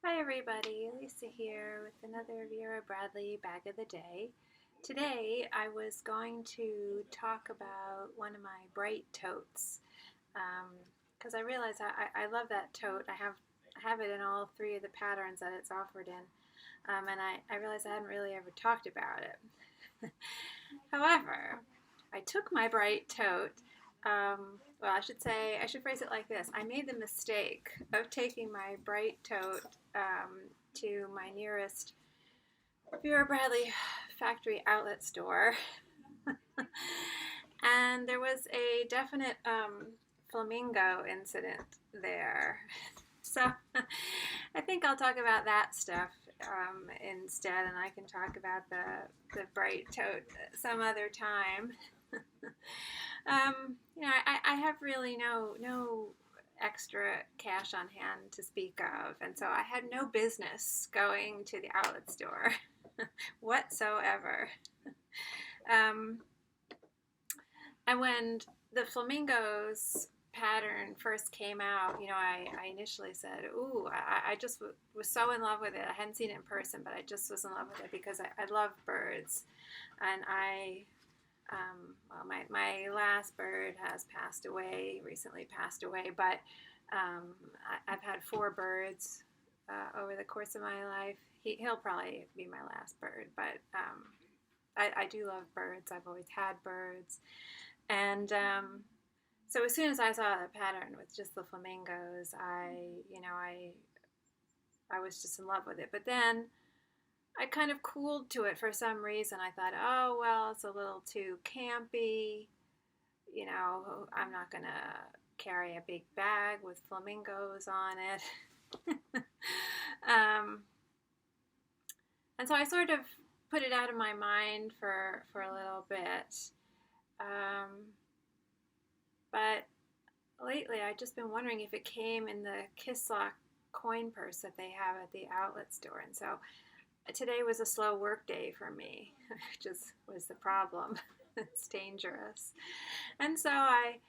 Hi everybody, Lisa here with another Vera Bradley bag of the day. Today I was going to talk about one of my bright totes because I realized I love that tote. I have it in all three of the patterns that it's offered in, and I realized I hadn't really ever talked about it. However, I took my bright tote. I should phrase it like this. I made the mistake of taking my bright tote to my nearest Vera Bradley factory outlet store. And there was a definite flamingo incident there. So I think I'll talk about that stuff instead, and I can talk about the bright tote some other time. I have really no extra cash on hand to speak of, and so I had no business going to the outlet store whatsoever. Um, and when the flamingos pattern first came out, I initially said, "Ooh, I just was so in love with it. I hadn't seen it in person, but I just was in love with it because I love birds, and my last bird has recently passed away, but I've had four birds over the course of my life. He'll probably be my last bird, but I do love birds. I've always had birds, and so as soon as I saw the pattern with just the flamingos, I was just in love with it. But then I kind of cooled to it for some reason. I thought, oh, well, it's a little too campy. I'm not going to carry a big bag with flamingos on it. And so I sort of put it out of my mind for a little bit. But lately I've just been wondering if it came in the Kiss Lock coin purse that they have at the outlet store. And so today was a slow work day for me, which was the problem. It's dangerous. And so I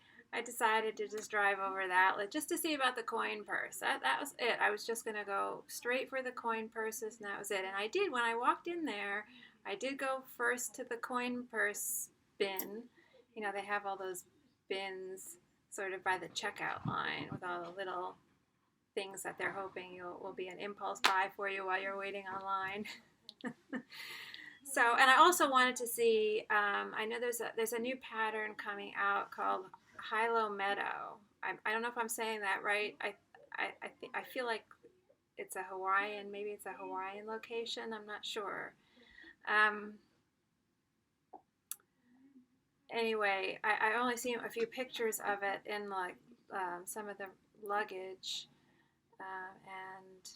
decided to just drive over the outlet just to see about the coin purse. That was it. I was just going to go straight for the coin purses, and that was it. And I did. When I walked in there, I did go first to the coin purse bin. They have all those bins sort of by the checkout line with all the little things that they're hoping will be an impulse buy for you while you're waiting online. So, and I also wanted to see, I know there's a new pattern coming out called Hilo Meadow. I don't know if I'm saying that right. I feel like it's maybe it's a Hawaiian location. I'm not sure. Anyway, I only seen a few pictures of it in some of the luggage and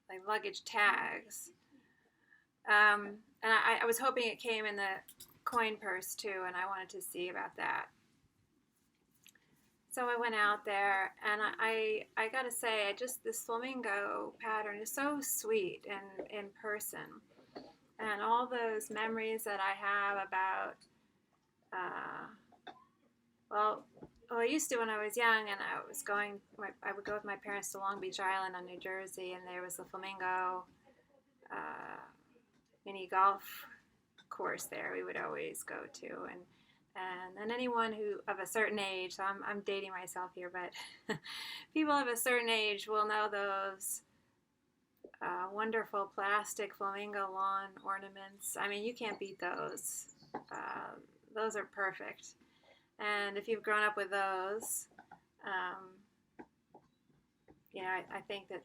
like luggage tags. And I was hoping it came in the coin purse too, and I wanted to see about that. So I went out there, and I gotta say, this flamingo pattern is so sweet in person, and all those memories that I have about, I used to when I was young, and I would go with my parents to Long Beach Island on New Jersey, and there was the flamingo mini golf course there we would always go to, and anyone who of a certain age, so I'm dating myself here, but people of a certain age will know those wonderful plastic flamingo lawn ornaments. I mean, you can't beat those. Those are perfect. And if you've grown up with those, I think that,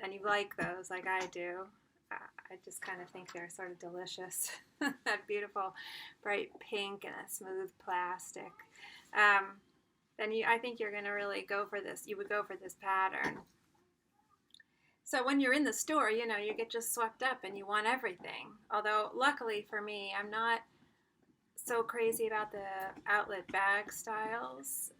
and you like those like I do, I just kind of think they're sort of delicious. That beautiful bright pink and a smooth plastic. Then I think you're going to really go for this. You would go for this pattern. So when you're in the store, you get just swept up and you want everything. Although luckily for me, I'm not so crazy about the outlet bag styles.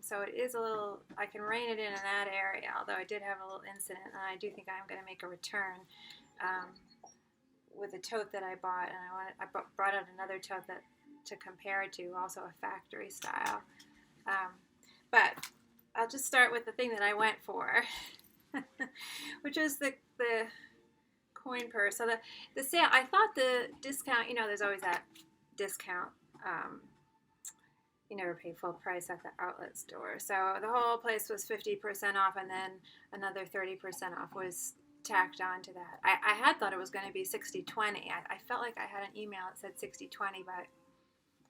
So it is I can rein it in that area, although I did have a little incident, and I do think I'm going to make a return with a tote that I bought, and I brought out another tote to compare it to, also a factory style. But I'll just start with the thing that I went for. which is the coin purse. So the sale, I thought the discount, there's always that discount. You never pay full price at the outlet store. So the whole place was 50% off, and then another 30% off was tacked on to that. I had thought it was going to be 60/20. I felt like I had an email that said 60/20, but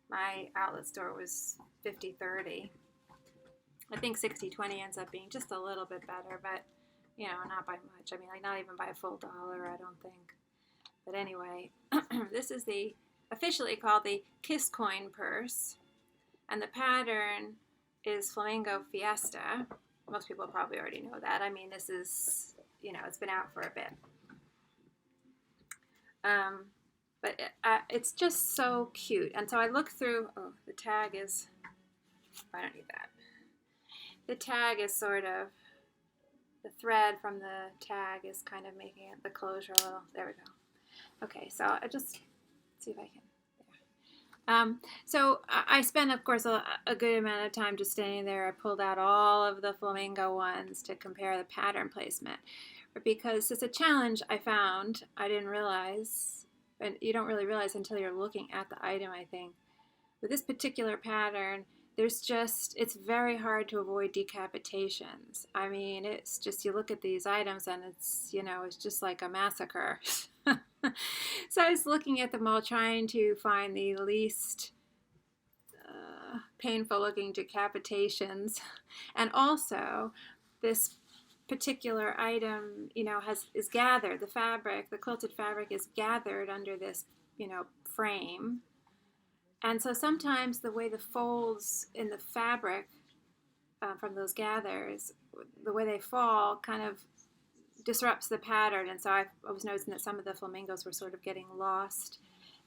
my outlet store was 50/30. I think 60/20 ends up being just a little bit better, but not by much. I mean, like not even by a full dollar, I don't think. But anyway, this is officially called the Kiss Coin Purse, and the pattern is Flamingo Fiesta. Most people probably already know that. I mean, this is, it's been out for a bit. But it's just so cute. And so I looked through, the tag is, I don't need that. The tag is sort of, the thread from the tag is kind of making it, the closure a little, there we go. Okay, so I just, see if I can. So I spent, of course, a good amount of time just standing there. I pulled out all of the flamingo ones to compare the pattern placement, because it's a challenge I found. I didn't realize, and you don't really realize until you're looking at the item, I think. With this particular pattern, it's very hard to avoid decapitations. I mean, it's just, you look at these items and it's just like a massacre. So I was looking at them all, trying to find the least painful looking decapitations. And also, this particular item, is gathered, the fabric, the quilted fabric is gathered under this, frame. And so sometimes the way the folds in the fabric from those gathers, the way they fall kind of disrupts the pattern. And so I was noticing that some of the flamingos were sort of getting lost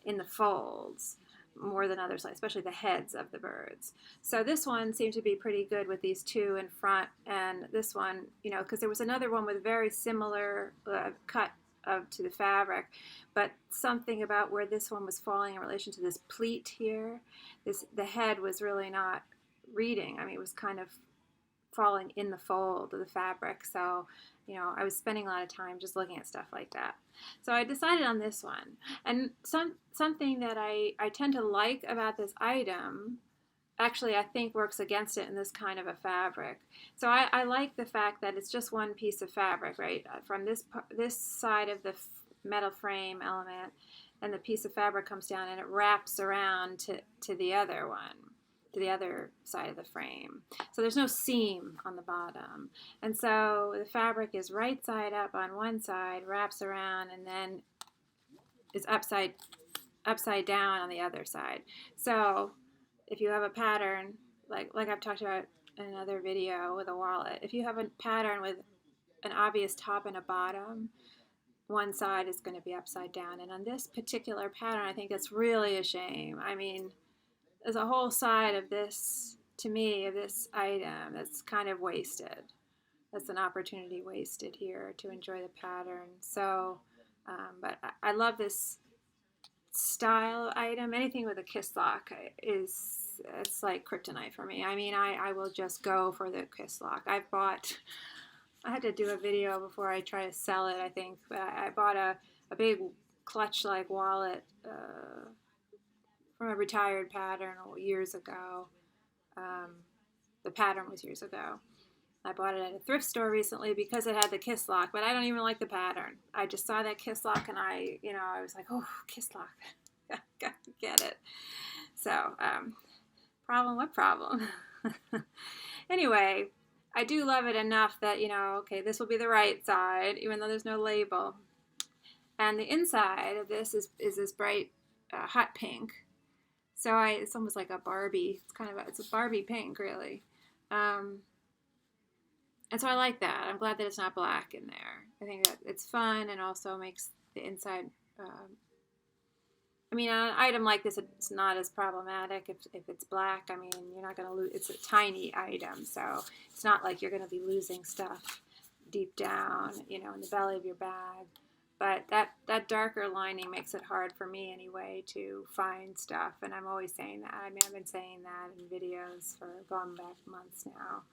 in the folds more than others, especially the heads of the birds. So this one seemed to be pretty good with these two in front, and this one, because there was another one with very similar cut to the fabric, but something about where this one was falling in relation to this pleat here, the head was really not reading. I mean, it was kind of falling in the fold of the fabric. So, I was spending a lot of time just looking at stuff like that. So I decided on this one. And something that I tend to like about this item, actually I think works against it in this kind of a fabric. So I like the fact that it's just one piece of fabric, right? From this side of the metal frame element, and the piece of fabric comes down and it wraps around to the other one, to the other side of the frame. So there's no seam on the bottom. And so the fabric is right side up on one side, wraps around, and then is upside down on the other side. So if you have a pattern, like I've talked about in another video with a wallet, if you have a pattern with an obvious top and a bottom, one side is going to be upside down. And on this particular pattern, I think that's really a shame. I mean, there's a whole side of this, to me, of this item that's kind of wasted. That's an opportunity wasted here to enjoy the pattern. So, but I love this style item. Anything with a kiss lock it's like kryptonite for me. I mean, I will just go for the kiss lock. I had to do a video before I try to sell it, I think, but I bought a big clutch-like wallet from a retired pattern years ago. The pattern was years ago. I bought it at a thrift store recently because it had the kiss lock, but I don't even like the pattern. I just saw that kiss lock and I was like, oh, kiss lock. Got to get it. So, what problem? Anyway, I do love it enough that, okay, this will be the right side, even though there's no label. And the inside of this is this bright hot pink. So it's almost like a Barbie. It's a Barbie pink, really. And so I like that. I'm glad that it's not black in there. I think that it's fun and also makes the inside. I mean, an item like this, it's not as problematic if it's black. I mean, you're not going to lose. It's a tiny item, so it's not like you're going to be losing stuff deep down, in the belly of your bag. But that darker lining makes it hard for me anyway to find stuff, and I'm always saying that. I mean, I've been saying that in videos for going back months now.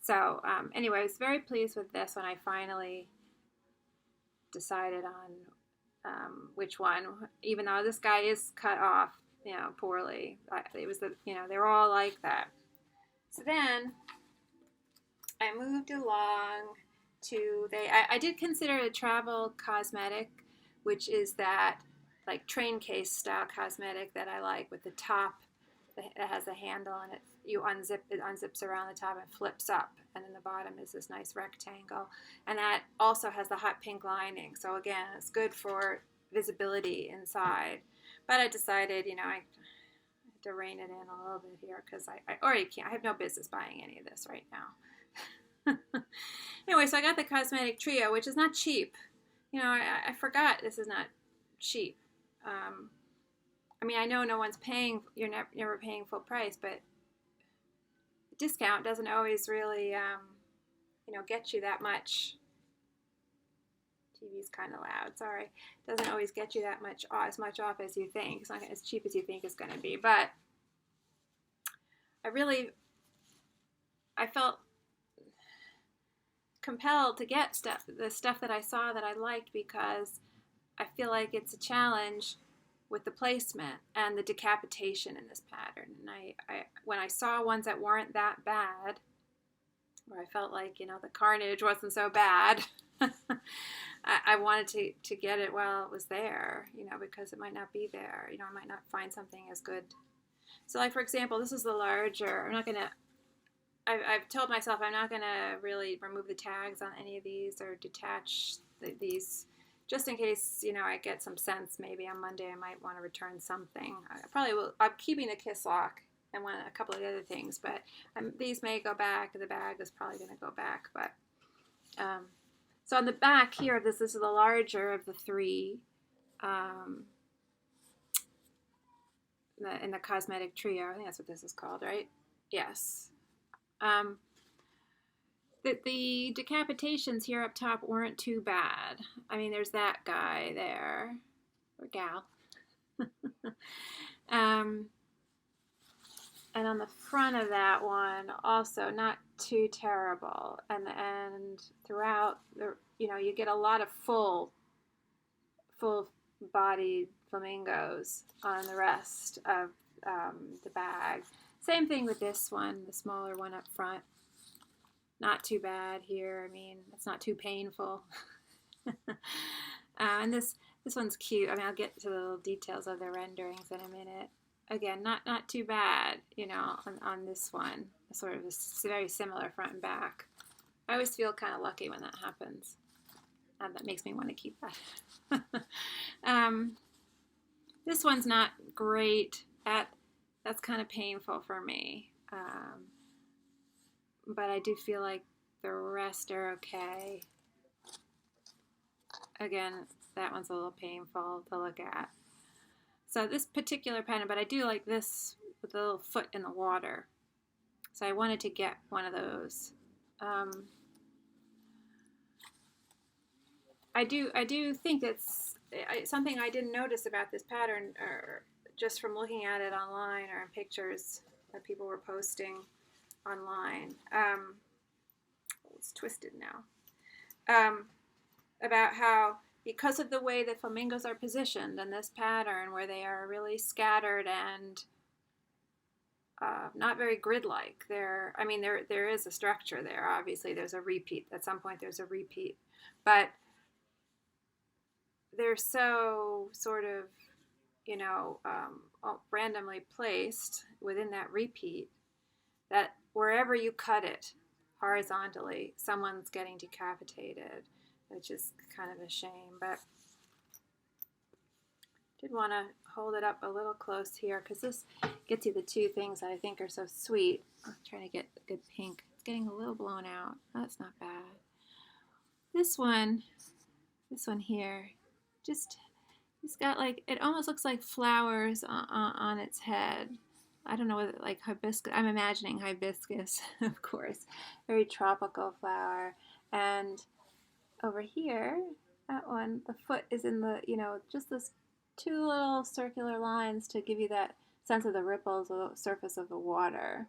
So anyway, I was very pleased with this when I finally decided on which one, even though this guy is cut off, poorly. It was they were all like that. So then I moved along to I did consider a travel cosmetic, which is that like train case style cosmetic that I like with the top that has a handle and it unzips around the top and flips up, and then the bottom is this nice rectangle, and that also has the hot pink lining. So again, it's good for visibility inside. But I decided, I have to rein it in a little bit here because I already can't. I have no business buying any of this right now. Anyway, so I got the Cosmetic Trio, which is not cheap. I forgot this is not cheap. I mean, I know no one's paying, you're never paying full price, but discount doesn't always really, get you that much. TV's kind of loud, sorry. Doesn't always get you that much, as much off as you think. It's not as cheap as you think it's going to be, but I felt compelled to get the stuff that I saw that I liked, because I feel like it's a challenge with the placement and the decapitation in this pattern. And I when I saw ones that weren't that bad, where I felt like, the carnage wasn't so bad, I wanted to get it while it was there, because it might not be there. I might not find something as good. So like, for example, this is the larger. I've told myself I'm not going to really remove the tags on any of these or detach these, just in case, I get some sense. Maybe on Monday I might want to return something. I probably will. I'm keeping the kiss lock and a couple of other things, but these may go back. The bag is probably going to go back. But so on the back here of this is the larger of the three in the Cosmetic Trio. I think that's what this is called, right? Yes. The decapitations here up top weren't too bad. I mean, there's that guy there, or gal. And on the front of that one, also not too terrible. And throughout, you get a lot of full-bodied flamingos on the rest of the bag. Same thing with this one, the smaller one up front. Not too bad here. I mean, it's not too painful. And this one's cute. I mean, I'll get to the little details of the renderings in a minute. Again, not too bad, on this one. Sort of a very similar front and back. I always feel kind of lucky when that happens. That makes me want to keep that. This one's not great. That's kind of painful for me. But I do feel like the rest are okay. Again, that one's a little painful to look at. So this particular pattern, but I do like this with the little foot in the water. So I wanted to get one of those. I do think it's something I didn't notice about this pattern, or just from looking at it online or in pictures that people were posting online. It's twisted now. About how, because of the way that flamingos are positioned in this pattern, where they are really scattered and not very grid-like. There is a structure there. Obviously, there's a repeat. At some point, there's a repeat. But they're so sort of, randomly placed within that repeat that wherever you cut it horizontally, someone's getting decapitated, which is kind of a shame. But did want to hold it up a little close here, because this gets you the two things that I think are so sweet. I'm trying to get a good pink. It's getting a little blown out. That's not bad. This one here, it's got like, it almost looks like flowers on its head. I don't know whether, like hibiscus. I'm imagining hibiscus, of course. Very tropical flower. And over here, that one, the foot is in the, just this two little circular lines to give you that sense of the ripples of the surface of the water.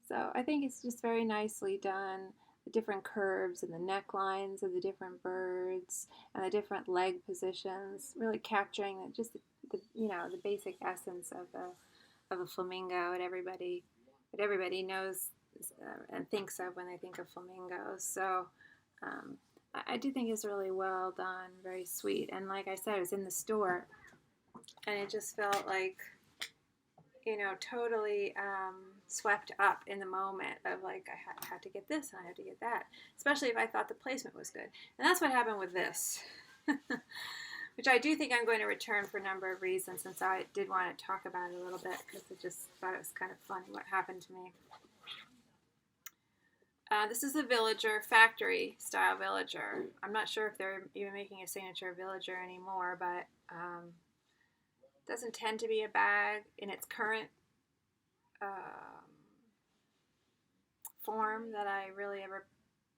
So I think it's just very nicely done. The different curves and the necklines of the different birds and the different leg positions, really capturing just the basic essence of a flamingo that everybody knows and thinks of when they think of flamingos. So I do think it's really well done, very sweet. And like I said, it was in the store, and it just felt like, totally swept up in the moment of like, I had to get this and I had to get that, especially if I thought the placement was good. And that's what happened with this, which I do think I'm going to return for a number of reasons, since I did want to talk about it a little bit, because I just thought it was kind of funny what happened to me. This is a villager, factory style villager. I'm not sure if they're even making a signature villager anymore, but doesn't tend to be a bag in its current form that I really ever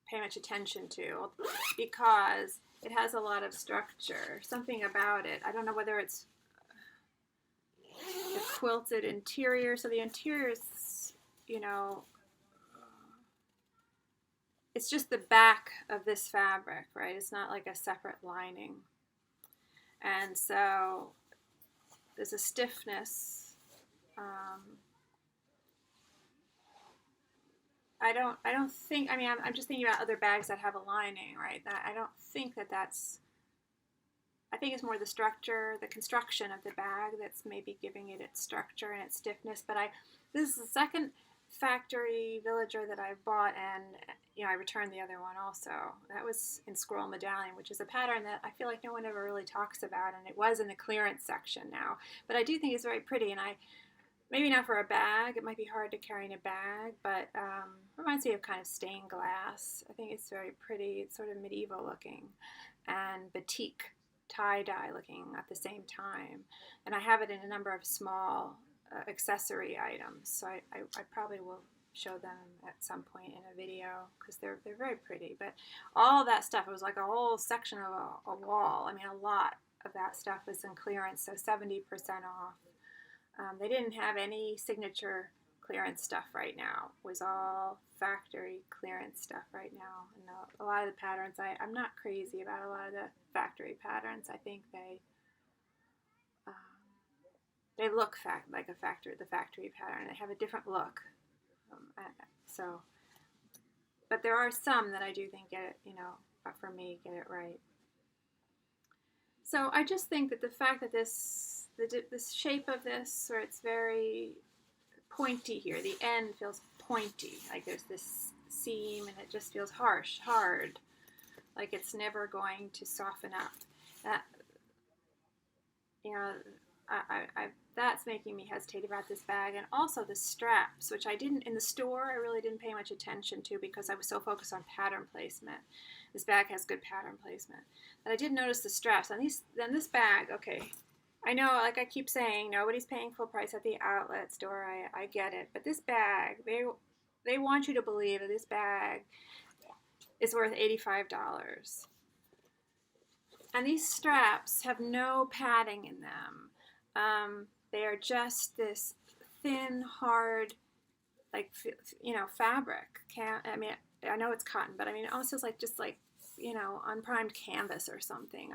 pay much attention to, because it has a lot of structure. Something about it. I don't know whether it's the quilted interior. So the interior is, it's just the back of this fabric, right? It's not like a separate lining. And so there's a stiffness. I don't think, I'm just thinking about other bags that have a lining, right? I don't think I think it's more the structure, the construction of the bag that's maybe giving it its structure and its stiffness. But this is the second factory villager that I bought, and I returned the other one also. That was in Squirrel Medallion, which is a pattern that I feel like no one ever really talks about, and it was in the clearance section now. But I do think it's very pretty, and maybe not for a bag. It might be hard to carry in a bag, but reminds me of kind of stained glass. I think it's very pretty. It's sort of medieval looking and batik, tie-dye looking at the same time. And I have it in a number of small accessory items, so I probably will show them at some point in a video, because they're very pretty. But all that stuff, it was like a whole section of a wall. A lot of that stuff was in clearance, so 70% off. They didn't have any signature clearance stuff right now. It was all factory clearance stuff right now. And a lot of the patterns, I'm not crazy about a lot of the factory patterns. I think they look like the factory pattern. They have a different look. But there are some that I do think get it, for me, get it right. So I just think that the fact that the shape of this, where it's very pointy here, the end feels pointy, like there's this seam, and it just feels hard, like it's never going to soften up. That, that's making me hesitate about this bag. And also the straps, which I really didn't pay much attention to, because I was so focused on pattern placement. This bag has good pattern placement. But I did notice the straps. And this bag, okay, I know, like I keep saying, nobody's paying full price at the outlet store. I get it. But this bag, they want you to believe that this bag is worth $85. And these straps have no padding in them. They are just this thin, hard, like, fabric. I know it's cotton, but it almost feels like just like, unprimed canvas or something.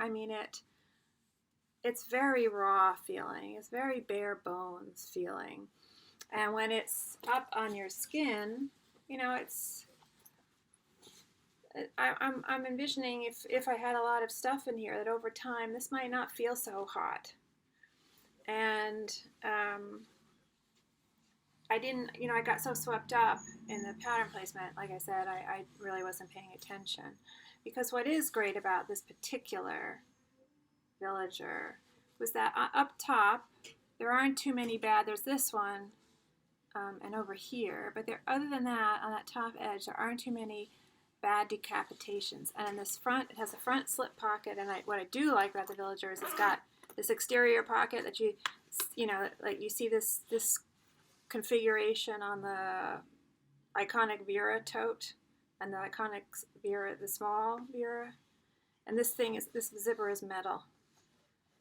It's very raw feeling. It's very bare bones feeling. And when it's up on your skin, I'm envisioning if I had a lot of stuff in here, that over time this might not feel so hot. And I got so swept up in the pattern placement, like I said, I really wasn't paying attention. Because what is great about this particular villager was that up top, there aren't too many bad. There's this one and over here, but other than that, on that top edge, there aren't too many bad decapitations. And in this front, it has a front slip pocket, and what I do like about the villager is it's got this exterior pocket that you see this configuration on the iconic Vera tote and the iconic Vera, the small Vera. And this zipper is metal.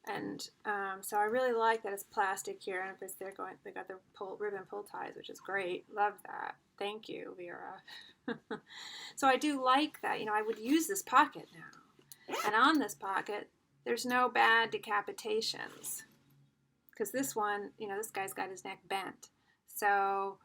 And so I really like that it's plastic here, and they got the ribbon pull ties, which is great. Love that. Thank you, Vera. So I do like that. I would use this pocket now, and on this pocket, there's no bad decapitations, because this one, this guy's got his neck bent. So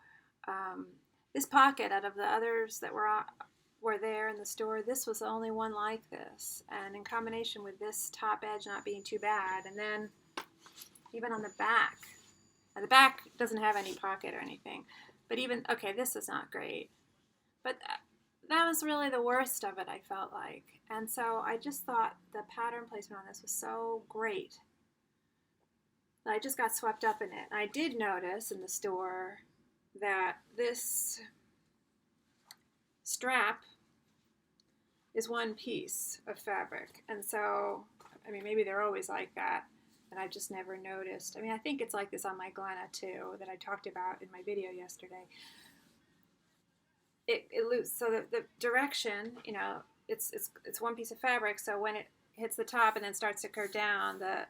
this pocket, out of the others that were there in the store, this was the only one like this, and in combination with this top edge not being too bad, and then even on the back, and the back doesn't have any pocket or anything, but even, okay, this is not great, but that was really the worst of it, I felt like. And so I just thought the pattern placement on this was so great that I just got swept up in it. And I did notice in the store that this strap is one piece of fabric. And so, maybe they're always like that, and I just never noticed. I think it's like this on my Glenna too, that I talked about in my video yesterday. It loops, so the direction, it's one piece of fabric, so when it hits the top and then starts to curve down, the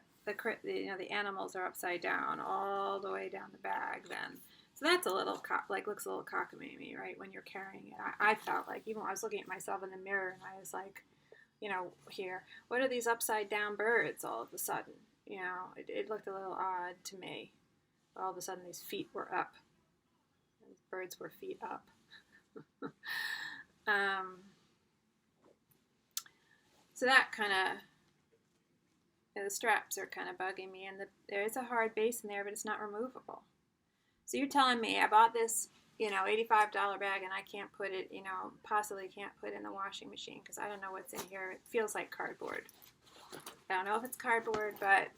animals are upside down all the way down the bag then. So that's a little, looks a little cockamamie, right, when you're carrying it. I felt like, even when I was looking at myself in the mirror, and I was like, here, what are these upside down birds all of a sudden? It looked a little odd to me. All of a sudden, these feet were up. These birds were feet up. So that kind of, the straps are kind of bugging me, and there is a hard base in there, but it's not removable. So you're telling me I bought this, $85 bag, and I can't put it, possibly can't put it in the washing machine because I don't know what's in here. It feels like cardboard. I don't know if it's cardboard, but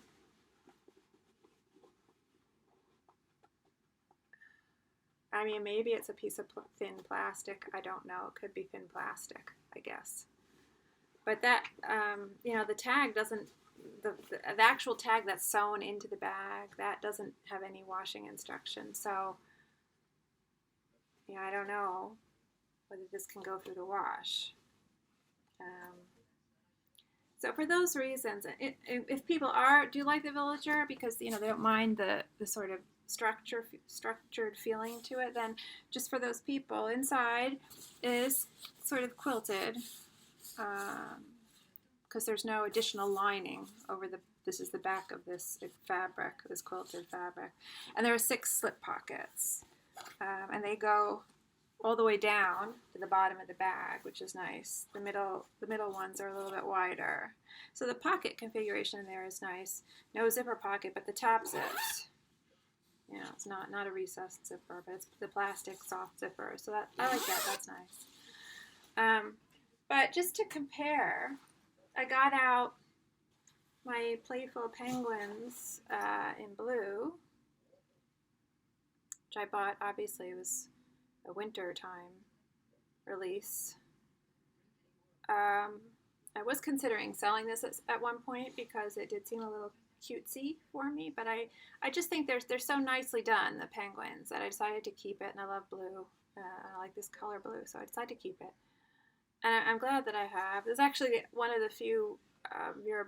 maybe it's a piece of thin plastic. I don't know. It could be thin plastic, I guess. But that, the tag doesn't, the actual tag that's sewn into the bag, that doesn't have any washing instructions. So, I don't know whether this can go through the wash. So for those reasons, if people do like the Villager because, they don't mind the sort of structured feeling to it, then just for those people, inside is sort of quilted, because there's no additional lining over this is the back of this fabric, this quilted fabric. And there are 6 slip pockets, and they go all the way down to the bottom of the bag, which is nice. The middle ones are a little bit wider. So the pocket configuration in there is nice. No zipper pocket, but the top zips. It's not a recessed zipper, but it's the plastic soft zipper. So I like that. That's nice. But just to compare, I got out my Playful Penguins in blue, which I bought, obviously it was a winter time release. I was considering selling this at one point because it did seem a little cutesy for me, but I just think they're so nicely done, the penguins, that I decided to keep it, and I love blue. I like this color blue, so I decided to keep it. And I'm glad that I have. It's actually one of the few Vera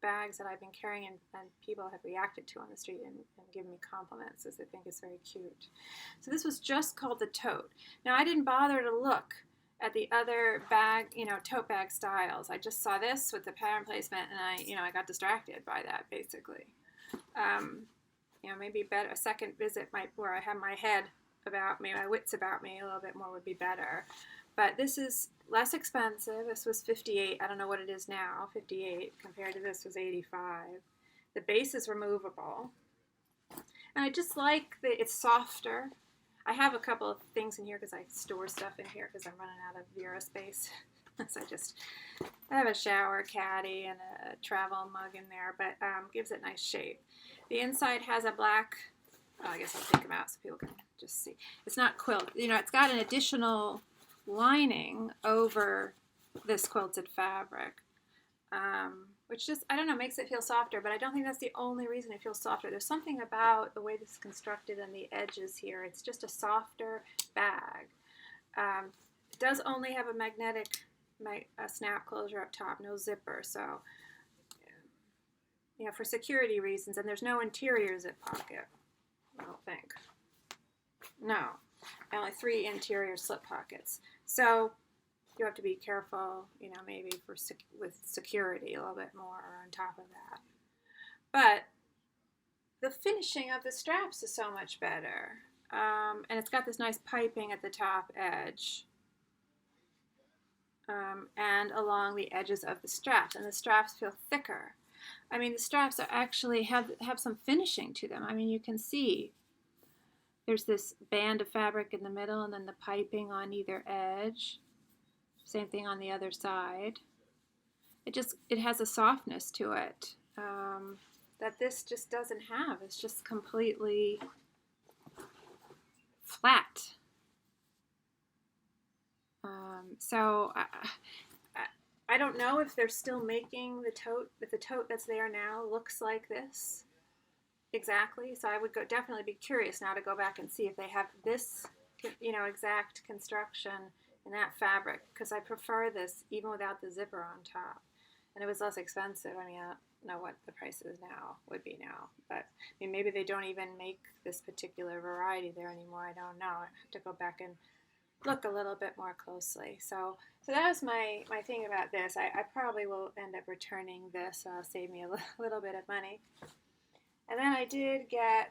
bags that I've been carrying and people have reacted to on the street and given me compliments as they think it's very cute. So this was just called the Tote. Now I didn't bother to look at the other bag, tote bag styles. I just saw this with the pattern placement, and I got distracted by that basically. Maybe a second visit where I have my head about me, my wits about me a little bit more would be better. But this is less expensive. This was $58. I don't know what it is now. $58 compared to this was $85. The base is removable, and I just like that it's softer. I have a couple of things in here because I store stuff in here because I'm running out of Vera space. So I have a shower caddy and a travel mug in there, but gives it nice shape. The inside has a black, I guess I'll take them out so people can just see. It's not quilt. It's got an additional lining over this quilted fabric, which just, I don't know, makes it feel softer, but I don't think that's the only reason it feels softer. There's something about the way this is constructed and the edges here. It's just a softer bag. It does only have a magnetic snap closure up top, no zipper, so for security reasons, and there's no interior zip pocket, I don't think. No, only 3 interior slip pockets. So you have to be careful, maybe with security a little bit more on top of that. But the finishing of the straps is so much better. And it's got this nice piping at the top edge. And along the edges of the straps. And the straps feel thicker. I mean, the straps are actually have some finishing to them. I mean, you can see there's this band of fabric in the middle and then the piping on either edge. Same thing on the other side. It has a softness to it that this just doesn't have. It's just completely flat. So I don't know if they're still making the tote, if the tote that's there now looks like this exactly. So I would definitely be curious now to go back and see if they have this, exact construction in that fabric, because I prefer this even without the zipper on top. And it was less expensive. I mean, I don't know what the price is now, would be now. But I mean, maybe they don't even make this particular variety there anymore. I don't know. I have to go back and look a little bit more closely. So that was my thing about this. I probably will end up returning this. Save me a little bit of money. And then I did get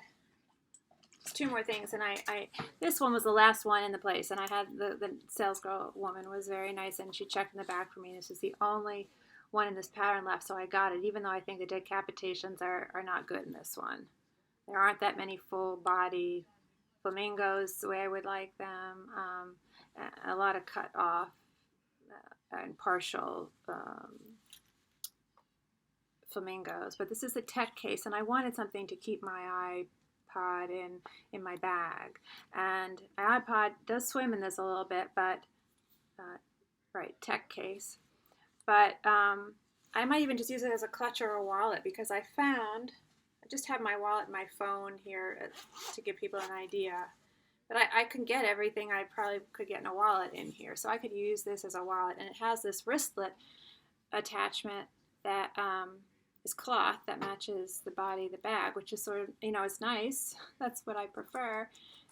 2 more things, and I this one was the last one in the place, and I had the sales girl woman was very nice, and she checked in the back for me. This is the only one in this pattern left, so I got it, even though I think the decapitations are not good in this one. There aren't that many full body flamingos the way I would like them. A lot of cut off and partial flamingos, but this is a tech case, and I wanted something to keep my iPod in my bag, and my iPod does swim in this a little bit, but right, tech case, but I might even just use it as a clutch or a wallet, because I just have my wallet and my phone here to give people an idea. But I can get everything I probably could get in a wallet in here. So I could use this as a wallet. And it has this wristlet attachment that is cloth that matches the body of the bag, which is sort of, it's nice. That's what I prefer.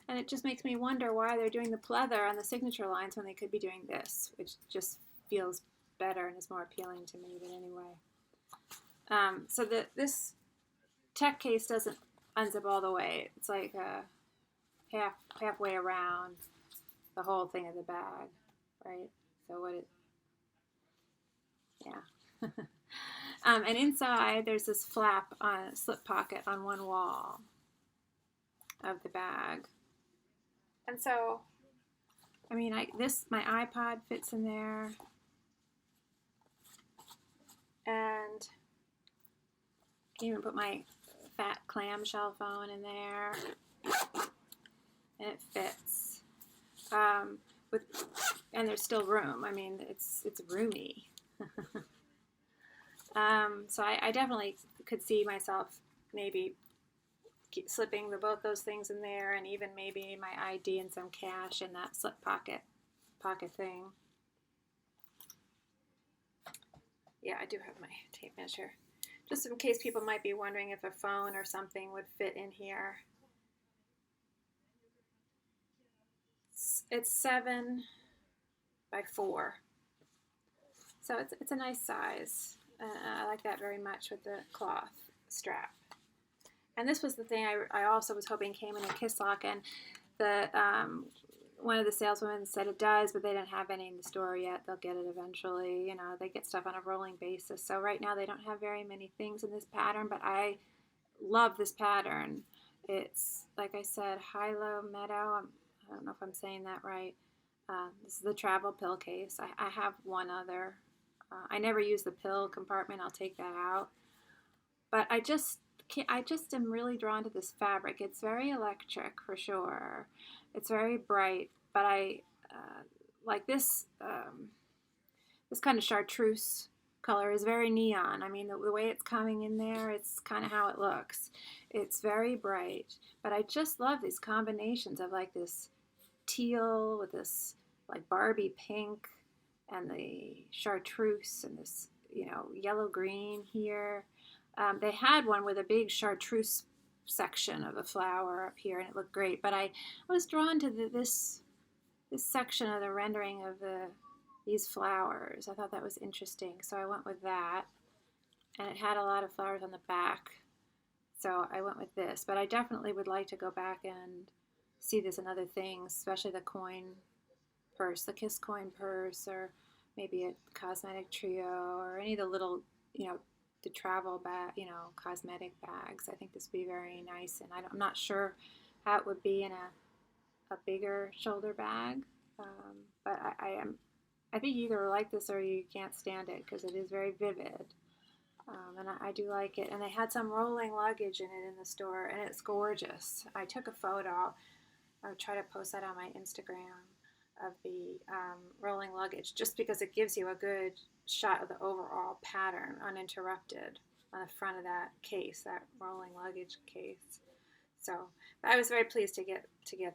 And it just makes me wonder why they're doing the pleather on the signature lines when they could be doing this, which just feels better and is more appealing to me. But anyway. So this tech case doesn't unzip all the way. It's like halfway around the whole thing of the bag, right? So yeah. And inside there's this flap on slip pocket on one wall of the bag. And so, I mean, my iPod fits in there, and even put my fat clamshell phone in there, and it fits. And there's still room. I mean, it's roomy. So I definitely could see myself maybe slipping both those things in there, and even maybe my ID and some cash in that slip pocket thing. Yeah, I do have my tape measure, just in case people might be wondering if a phone or something would fit in here. It's 7 by 4, so it's a nice size. I like that very much with the cloth strap. And this was the thing I also was hoping came in a kiss lock, and the one of the saleswomen said it does, but they didn't have any in the store yet. They'll get it eventually. They get stuff on a rolling basis. So right now they don't have very many things in this pattern, but I love this pattern. It's, like I said, Hilo Meadow. I don't know if I'm saying that right. This is the travel pill case. I have one other. I never use the pill compartment. I'll take that out. But I just am really drawn to this fabric. It's very electric for sure. It's very bright, but I like this. This kind of chartreuse color is very neon. I mean, the way it's coming in there, it's kind of how it looks. It's very bright, but I just love these combinations of like this teal with this like Barbie pink and the chartreuse and this, yellow green here. They had one with a big chartreuse section of a flower up here, and it looked great. But I was drawn to this section of the rendering of these flowers. I thought that was interesting, so I went with that. And it had a lot of flowers on the back, so I went with this. But I definitely would like to go back and see this in other things, especially the coin purse, the Kiss coin purse, or maybe a Cosmetic Trio, or any of the little, the travel bag, cosmetic bags. I think this would be very nice, and I'm not sure how it would be in a bigger shoulder bag, but I think you either like this or you can't stand it because it is very vivid. And I do like it. And they had some rolling luggage in it in the store, and it's gorgeous. I took a photo. I'll try to post that on my Instagram of the rolling luggage, just because it gives you a good shot of the overall pattern uninterrupted on the front of that case, that rolling luggage case. So I was very pleased to get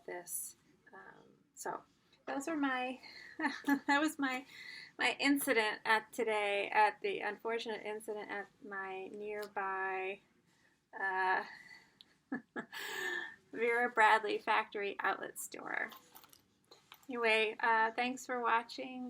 this. So those are my that was my incident at today, at the unfortunate incident at my nearby Vera Bradley factory outlet store. Anyway, thanks for watching.